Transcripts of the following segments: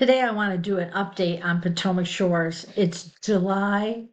Today, I want to do an update on Potomac Shores. It's July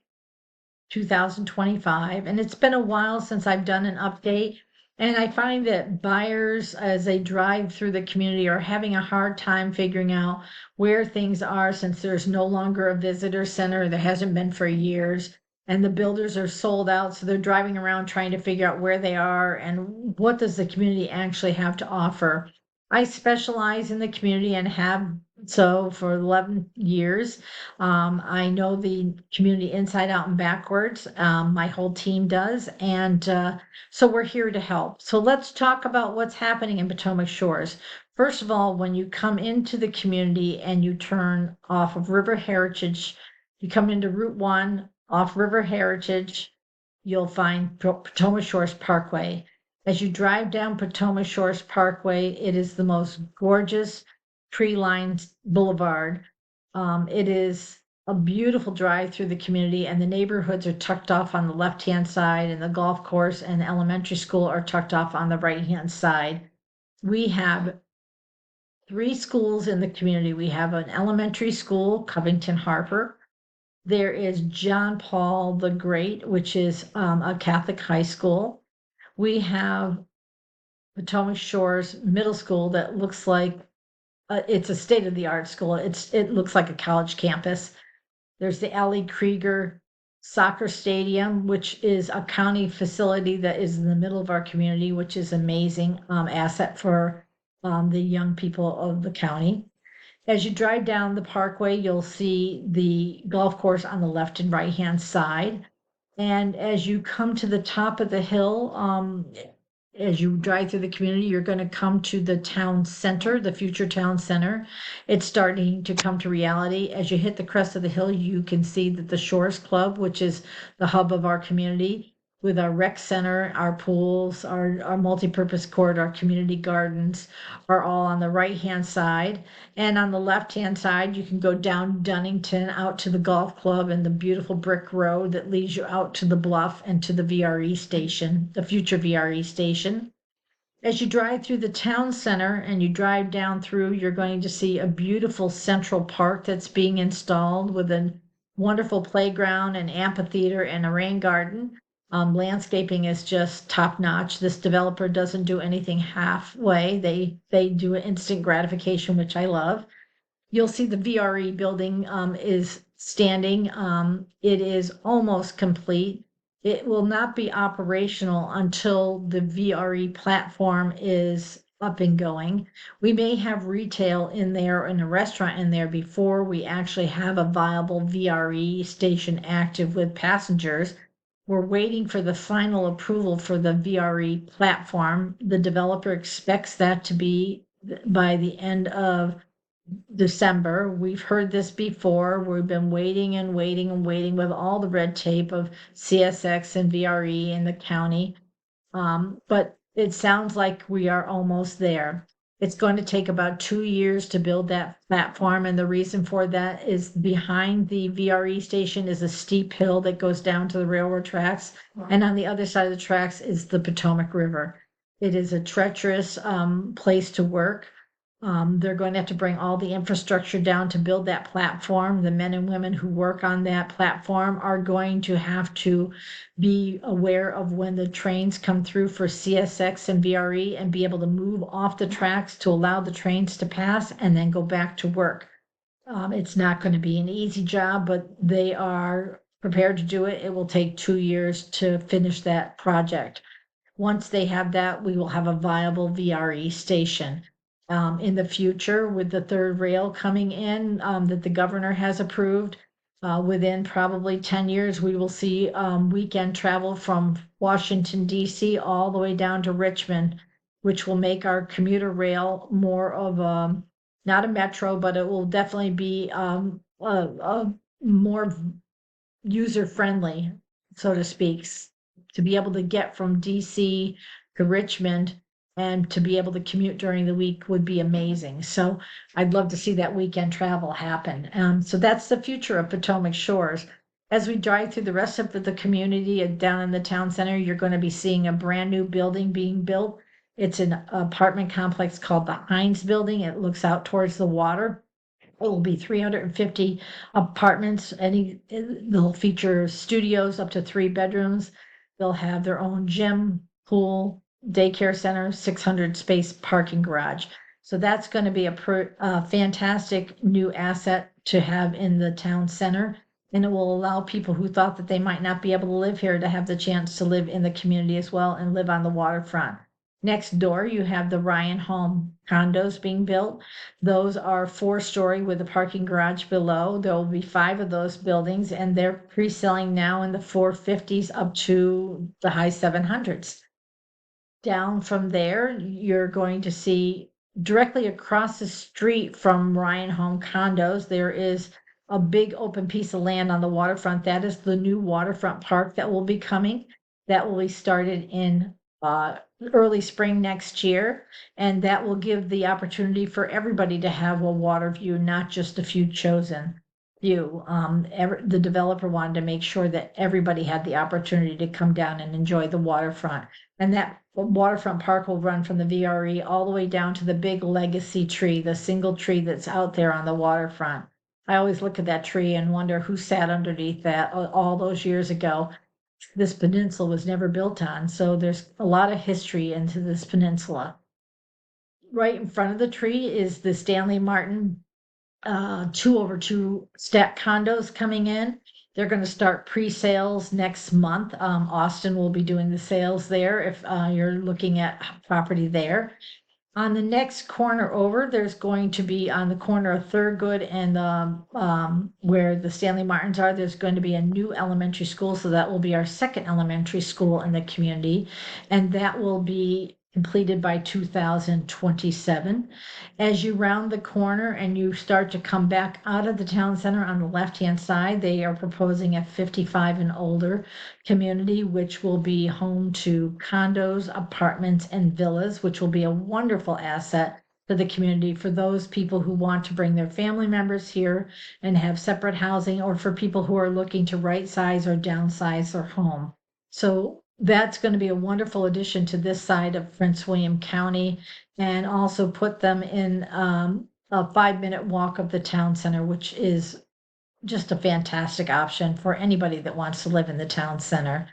2025, and it's been a while since I've done an update. And I find that buyers, as they drive through the community, are having a hard time figuring out where things are since there's no longer a visitor center. There hasn't been for years, and the builders are sold out. So they're driving around trying to figure out where they are and what does the community actually have to offer. I specialize in the community and have so for 11 years. I know the community inside out and backwards. My whole team does. And so we're here to help. So let's talk about what's happening in Potomac Shores. First of all, when you come into the community and you turn off of River Heritage, you come into Route 1 off River Heritage, you'll find Potomac Shores Parkway. As you drive down Potomac Shores Parkway, it is the most gorgeous tree-lined boulevard. It is a beautiful drive through the community, and the neighborhoods are tucked off on the left-hand side, and the golf course and the elementary school are tucked off on the right-hand side. We have three schools in the community. We have an elementary school, Covington Harper. There is John Paul the Great, which is a Catholic high school. We have Potomac Shores Middle School that looks like it's a state-of-the-art school. It looks like a college campus. There's the Allie Krieger Soccer Stadium, which is a county facility that is in the middle of our community, which is amazing asset for the young people of the county. As you drive down the parkway, you'll see the golf course on the left and right-hand side. And as you come to the top of the hill, as you drive through the community, you're going to come to the town center, the future town center. It's starting to come to reality. As you hit the crest of the hill, you can see that the Shores Club, which is the hub of our community, with our rec center, our pools, our multi-purpose court, our community gardens are all on the right-hand side. And on the left-hand side, you can go down Dunnington out to the golf club and the beautiful brick road that leads you out to the bluff and to the VRE station, the future VRE station. As you drive through the town center and you drive down through, you're going to see a beautiful central park that's being installed with a wonderful playground and amphitheater and a rain garden. Landscaping is just top notch. This developer doesn't do anything halfway. They do an instant gratification, which I love. You'll see the VRE building is standing. It is almost complete. It will not be operational until the VRE platform is up and going. We may have retail in there and a restaurant in there before we actually have a viable VRE station active with passengers. We're waiting for the final approval for the VRE platform. The developer expects that to be by the end of December. We've heard this before. We've been waiting and waiting and waiting with all the red tape of CSX and VRE in the county. But it sounds like we are almost there. It's going to take about 2 years to build that platform. And the reason for that is behind the VRE station is a steep hill that goes down to the railroad tracks. And on the other side of the tracks is the Potomac River. It is a treacherous place to work. They're going to have to bring all the infrastructure down to build that platform. The men and women who work on that platform are going to have to be aware of when the trains come through for CSX and VRE and be able to move off the tracks to allow the trains to pass and then go back to work. It's not going to be an easy job, but they are prepared to do it. It will take 2 years to finish that project. Once they have that, we will have a viable VRE station. In the future, with the third rail coming in that the governor has approved, within probably 10 years, we will see weekend travel from Washington, D.C. all the way down to Richmond, which will make our commuter rail more of a, not a metro, but it will definitely be a more user-friendly, so to speak, to be able to get from DC to Richmond and to be able to commute during the week would be amazing. So I'd love to see that weekend travel happen. So that's the future of Potomac Shores. As we drive through the rest of the community and down in the town center, you're going to be seeing a brand new building being built. It's an apartment complex called the Hines Building. It looks out towards the water. will be 350 apartments. They'll feature studios up to 3 bedrooms. They'll have their own gym, pool, daycare center, 600 space parking garage. So that's going to be a fantastic new asset to have in the town center. And it will allow people who thought that they might not be able to live here to have the chance to live in the community as well and live on the waterfront. Next door, you have the Ryan Home condos being built. Those are 4-story with a parking garage below. There will be 5 of those buildings, and they're pre-selling now in the 450s up to the high 700s. Down from there, you're going to see directly across the street from Ryan Home condos, there is a big open piece of land on the waterfront. That is the new waterfront park that will be coming. That will be started in early spring next year, and that will give the opportunity for everybody to have a water view, not just a few chosen few. The developer wanted to make sure that everybody had the opportunity to come down and enjoy the waterfront. And that waterfront park will run from the VRE all the way down to the big legacy tree, the single tree that's out there on the waterfront. I always look at that tree and wonder who sat underneath that all those years ago. This peninsula was never built on, so there's a lot of history into this peninsula. Right in front of the tree is the Stanley Martin 2-over-2 stack condos coming in. They're going to start pre-sales next month. Austin will be doing the sales there if you're looking at property there. On the next corner over, there's going to be on the corner of Thurgood and where the Stanley Martins are, there's going to be a new elementary school. So that will be our second elementary school in the community. And that will be completed by 2027. As you round the corner and you start to come back out of the town center on the left-hand side, they are proposing a 55 and older community, which will be home to condos, apartments, and villas, which will be a wonderful asset to the community for those people who want to bring their family members here and have separate housing, or for people who are looking to right size or downsize their home. So that's going to be a wonderful addition to this side of Prince William County, and also put them in a 5-minute walk of the town center, which is just a fantastic option for anybody that wants to live in the town center.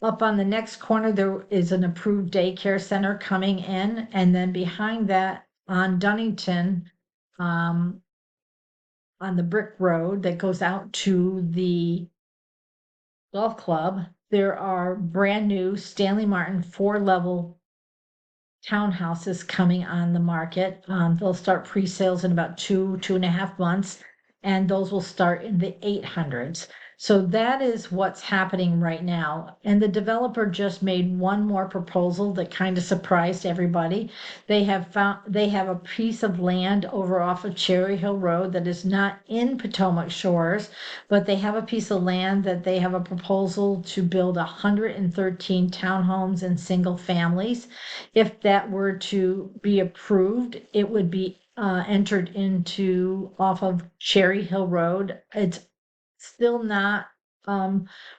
Up on the next corner, there is an approved daycare center coming in, and then behind that on Dunnington, on the brick road that goes out to the golf club, there are brand new Stanley Martin 4-level townhouses coming on the market. They'll start pre-sales in about 2.5 months, and those will start in the 800s. So that is what's happening right now. And the developer just made one more proposal that kind of surprised everybody. They have a piece of land over off of Cherry Hill Road that is not in Potomac Shores, but they have a piece of land that they have a proposal to build 113 townhomes and single families. If that were to be approved, it would be entered into off of Cherry Hill Road. It's still not,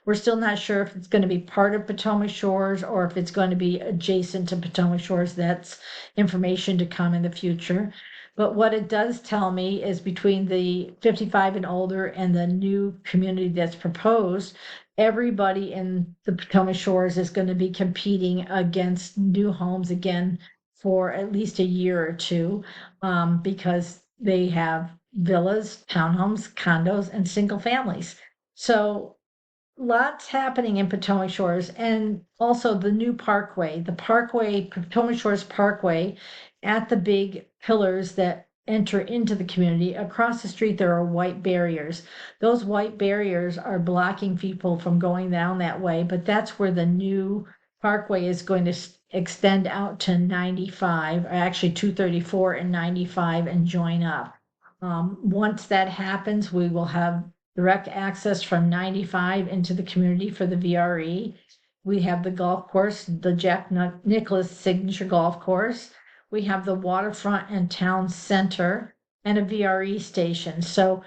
we're still not sure if it's going to be part of Potomac Shores or if it's going to be adjacent to Potomac Shores. That's information to come in the future. But what it does tell me is between the 55 and older and the new community that's proposed, everybody in the Potomac Shores is going to be competing against new homes again for at least a year or two, because they have villas, townhomes, condos, and single families. So lots happening in Potomac Shores, and also the new parkway, Potomac Shores Parkway, at the big pillars that enter into the community. Across the street, there are white barriers. Those white barriers are blocking people from going down that way, but that's where the new parkway is going to extend out to 95, or actually 234 and 95, and join up. Once that happens, we will have direct access from 95 into the community for the VRE. We have the golf course, the Jack Nicklaus Signature Golf Course. We have the waterfront and town center and a VRE station. So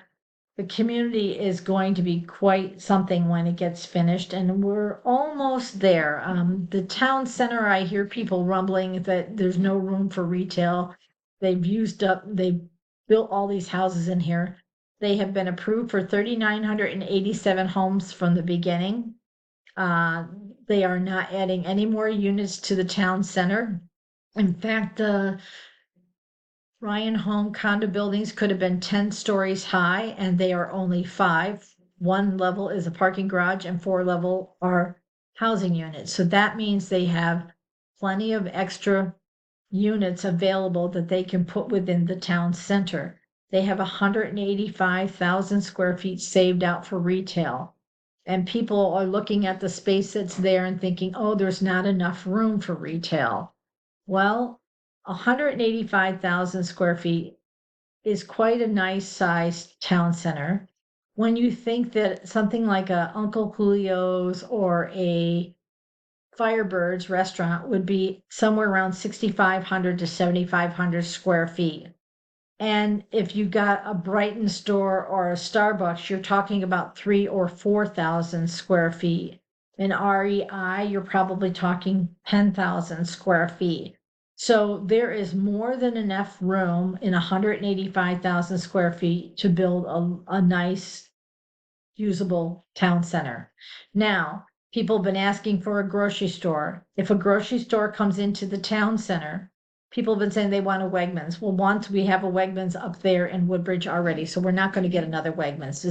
the community is going to be quite something when it gets finished, and we're almost there. The town center, I hear people rumbling that there's no room for retail. They've built all these houses in here. They have been approved for 3,987 homes from the beginning. They are not adding any more units to the town center. In fact, the Ryan Home condo buildings could have been 10 stories high, and they are only 5. One level is a parking garage, and 4 level are housing units. So that means they have plenty of extra units available that they can put within the town center. They have 185,000 square feet saved out for retail. And people are looking at the space that's there and thinking, oh, there's not enough room for retail. Well, 185,000 square feet is quite a nice sized town center. When you think that something like a Uncle Julio's or a Firebird's restaurant would be somewhere around 6,500 to 7,500 square feet. And if you got a Brighton store or a Starbucks, you're talking about 3,000 or 4,000 square feet. In REI, you're probably talking 10,000 square feet. So there is more than enough room in 185,000 square feet to build a nice, usable town center. Now, people have been asking for a grocery store. If a grocery store comes into the town center, people have been saying they want a Wegmans. Well, once we have a Wegmans up there in Woodbridge already, so we're not going to get another Wegmans.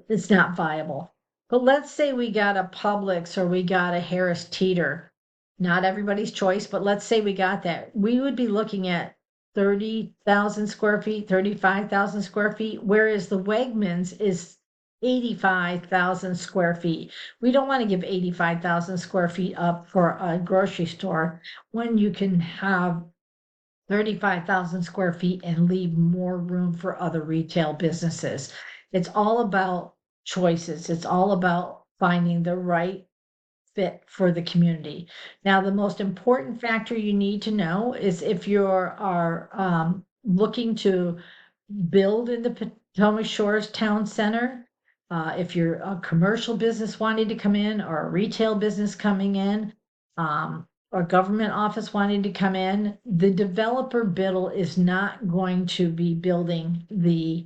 It's not viable. But let's say we got a Publix or we got a Harris Teeter. Not everybody's choice, but let's say we got that. We would be looking at 30,000 square feet, 35,000 square feet, whereas the Wegmans is 85,000 square feet. We don't want to give 85,000 square feet up for a grocery store when you can have 35,000 square feet and leave more room for other retail businesses. It's all about choices. It's all about finding the right fit for the community. Now, the most important factor you need to know is if you are looking to build in the Potomac Shores Town Center, if you're a commercial business wanting to come in or a retail business coming in, or government office wanting to come in, the developer bidder is not going to be building the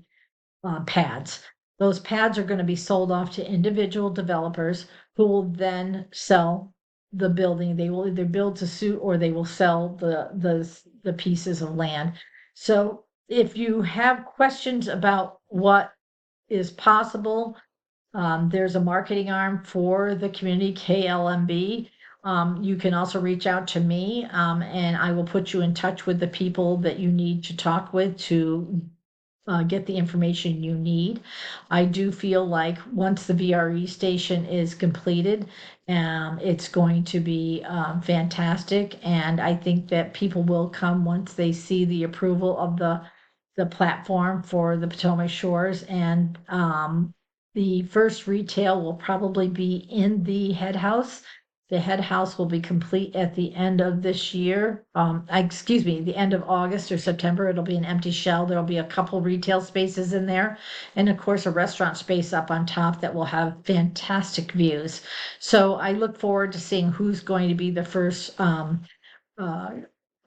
pads. Those pads are going to be sold off to individual developers who will then sell the building. They will either build to suit or they will sell the pieces of land. So if you have questions about what is possible, there's a marketing arm for the community, KLMB. You can also reach out to me, and I will put you in touch with the people that you need to talk with to get the information you need. I do feel like once the VRE station is completed, it's going to be fantastic. And I think that people will come once they see the approval of the platform for the Potomac Shores. And the first retail will probably be in the head house. The head house will be complete at the end of this year. The end of August or September. It'll be an empty shell. There'll be a couple retail spaces in there. And of course, a restaurant space up on top that will have fantastic views. So I look forward to seeing who's going to be the first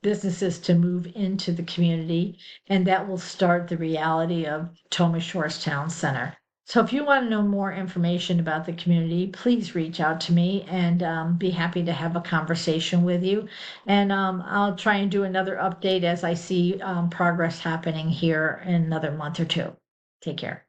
businesses to move into the community. And that will start the reality of Potomac Shores Town Center. So if you want to know more information about the community, please reach out to me and be happy to have a conversation with you. And I'll try and do another update as I see progress happening here in another month or two. Take care.